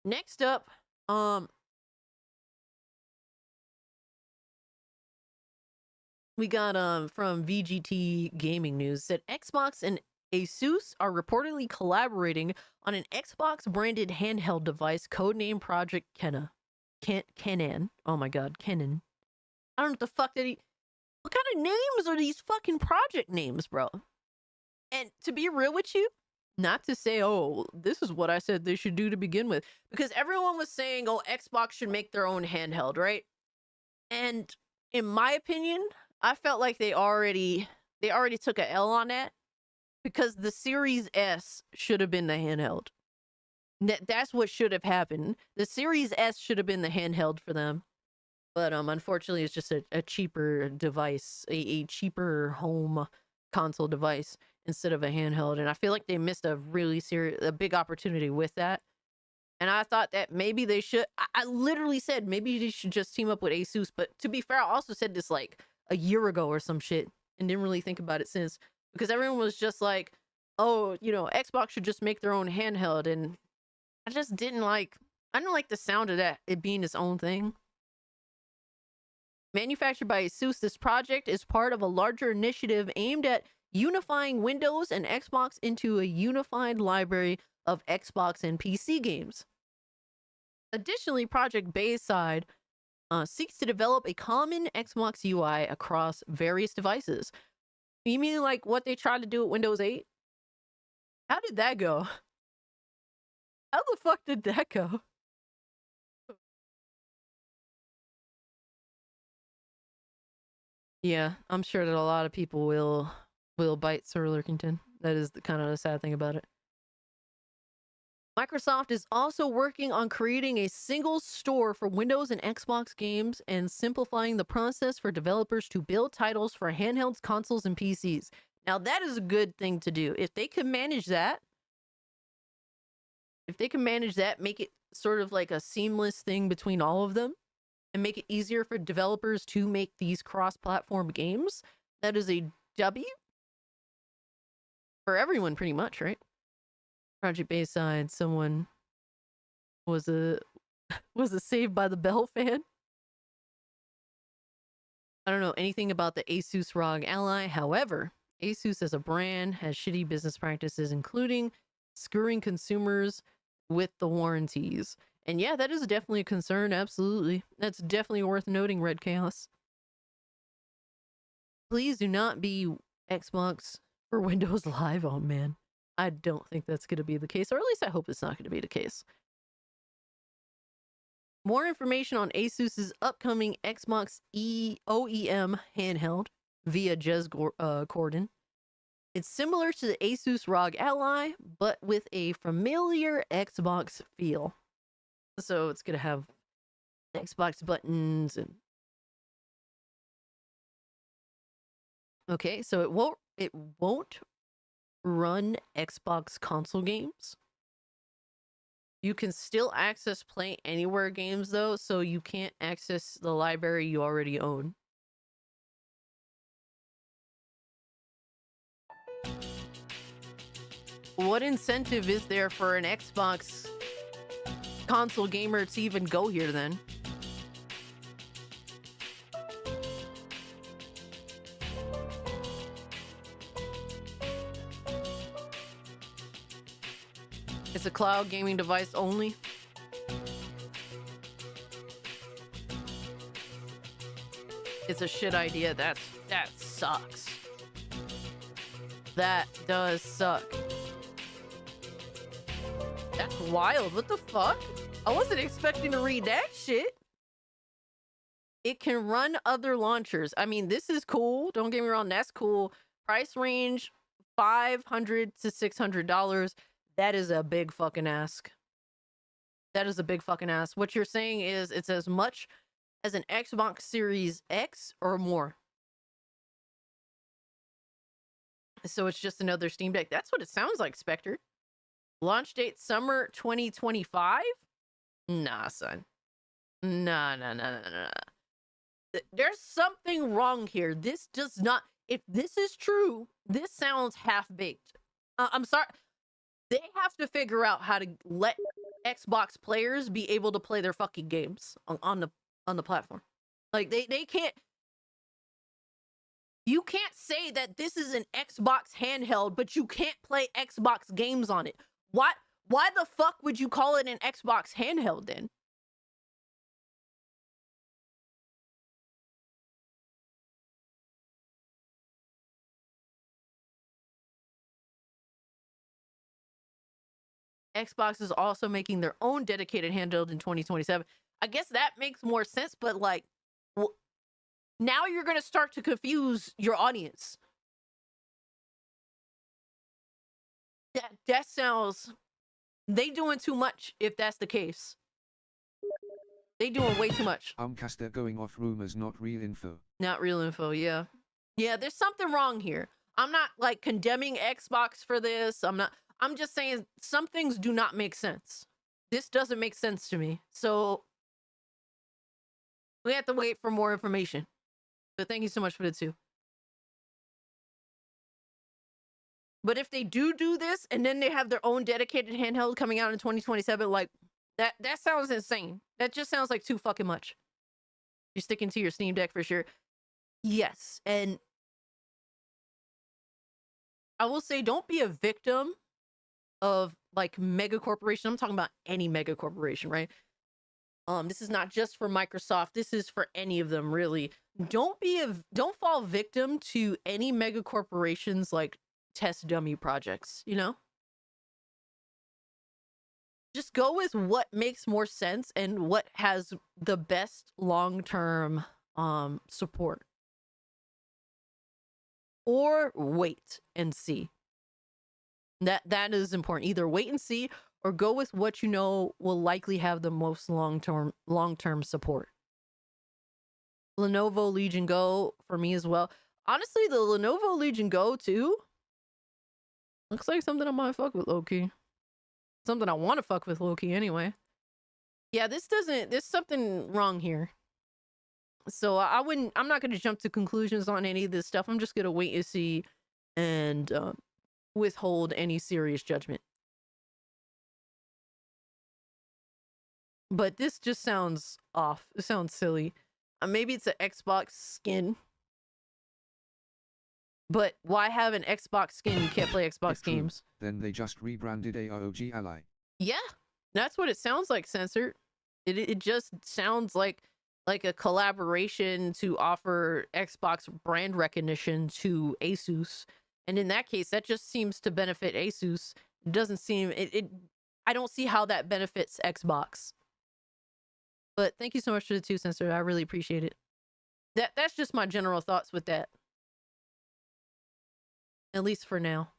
Next up, we got from VGT Gaming News that Xbox and Asus are reportedly collaborating on an Xbox branded handheld device codenamed Project Kenna. Kenan. Oh my god, Kenan. I don't know what the fuck that he. What kind of names are these fucking project names, bro? And to be real with you, not to say, oh, this is what I said they should do to begin with, because everyone was saying, oh, Xbox should make their own handheld, right? And in my opinion, I felt like they already took a L on that because the Series S should have been the handheld. That's what should have happened. The Series S should have been the handheld for them. But unfortunately, it's just a cheaper device, a cheaper home console device instead of a handheld. And I feel like they missed a really a big opportunity with that. And I thought that maybe they should. I literally said maybe they should just team up with Asus. But to be fair, I also said this like a year ago or some shit and didn't really think about it since, because everyone was just like, oh, you know, Xbox should just make their own handheld. And I just didn't like, I didn't like the sound of that, it being its own thing. Manufactured by Asus, this project is part of a larger initiative aimed at unifying Windows and Xbox into a unified library of Xbox and PC games. Additionally, Project Bayside seeks to develop a common Xbox UI across various devices. You mean like what they tried to do with Windows 8? How did that go? How the fuck did that go? Yeah, I'm sure that a lot of people will bite Sir Lurkington. That is the kind of the sad thing about it. Microsoft is also working on creating a single store for Windows and Xbox games and simplifying the process for developers to build titles for handhelds, consoles, and PCs. Now, that is a good thing to do. If they can manage that, make it sort of like a seamless thing between all of them and make it easier for developers to make these cross-platform games, that is a W for everyone pretty much, right? Project Bayside, someone was a Saved by the Bell fan. I don't know anything about the Asus ROG Ally. However, Asus as a brand has shitty business practices, including screwing consumers with the warranties. And yeah, that is definitely a concern. Absolutely. That's definitely worth noting, Red Chaos. Please do not be Xbox for Windows Live. Oh, man. I don't think that's going to be the case, or at least I hope it's not going to be the case. More information on Asus's upcoming Xbox OEM handheld via Jez Corden. It's similar to the Asus ROG Ally, but with a familiar Xbox feel. So it's going to have Xbox buttons and... Okay, so it won't run Xbox console games. You can still access Play Anywhere games though, so you can't access the library you already own. What incentive is there for an Xbox console gamer to even go here then? It's a cloud gaming device only. It's a shit idea. That sucks. That does suck. That's wild. What the fuck? I wasn't expecting to read that shit. It can run other launchers. I mean, this is cool. Don't get me wrong. That's cool. Price range $500 to $600. That is a big fucking ask. That is a big fucking ask. What you're saying is it's as much as an Xbox Series X or more. So it's just another Steam Deck. That's what it sounds like, Spectre. Launch date summer 2025? Nah, son. Nah. There's something wrong here. This does not... If this is true, this sounds half-baked. I'm sorry. They have to figure out how to let Xbox players be able to play their fucking games on the platform. Like they can't. You can't say that this is an Xbox handheld, but you can't play Xbox games on it. Why the fuck would you call it an Xbox handheld then? Xbox is also making their own dedicated handheld in 2027. I guess that makes more sense, but like now you're going to start to confuse your audience. That sounds they doing too much if that's the case. They doing way too much. Caster going off rumors, not real info. Not real info, yeah. Yeah, there's something wrong here. I'm not like condemning Xbox for this. I'm just saying some things do not make sense. This doesn't make sense to me. So we have to wait for more information. But thank you so much for the 2. But if they do this and then they have their own dedicated handheld coming out in 2027, like that sounds insane. That just sounds like too fucking much. You're sticking to your Steam Deck for sure. Yes, and I will say don't be a victim of like mega corporation. I'm talking about any mega corporation, right? This is not just for Microsoft. This is for any of them, really. Don't fall victim to any mega corporations like test dummy projects, you know? Just go with what makes more sense and what has the best long-term support. Or wait and see. That is important. Either wait and see or go with what you know will likely have the most long-term support. Lenovo Legion Go for me as well. Honestly, the Lenovo Legion Go too looks like something I might fuck with low-key. Something I want to fuck with low-key anyway. Yeah, there's something wrong here. So I'm not going to jump to conclusions on any of this stuff. I'm just going to wait and see and withhold any serious judgment. But this just sounds off. It sounds silly. Maybe it's an Xbox skin. But why have an Xbox skin? You can't play Xbox games. Then they just rebranded AROG Ally. Yeah, that's what it sounds like, Censored. It just sounds like a collaboration to offer Xbox brand recognition to Asus. And in that case, that just seems to benefit Asus. It doesn't seem I don't see how that benefits Xbox. But thank you so much for the 2 cents, sir. I really appreciate it. That's just my general thoughts with that. At least for now.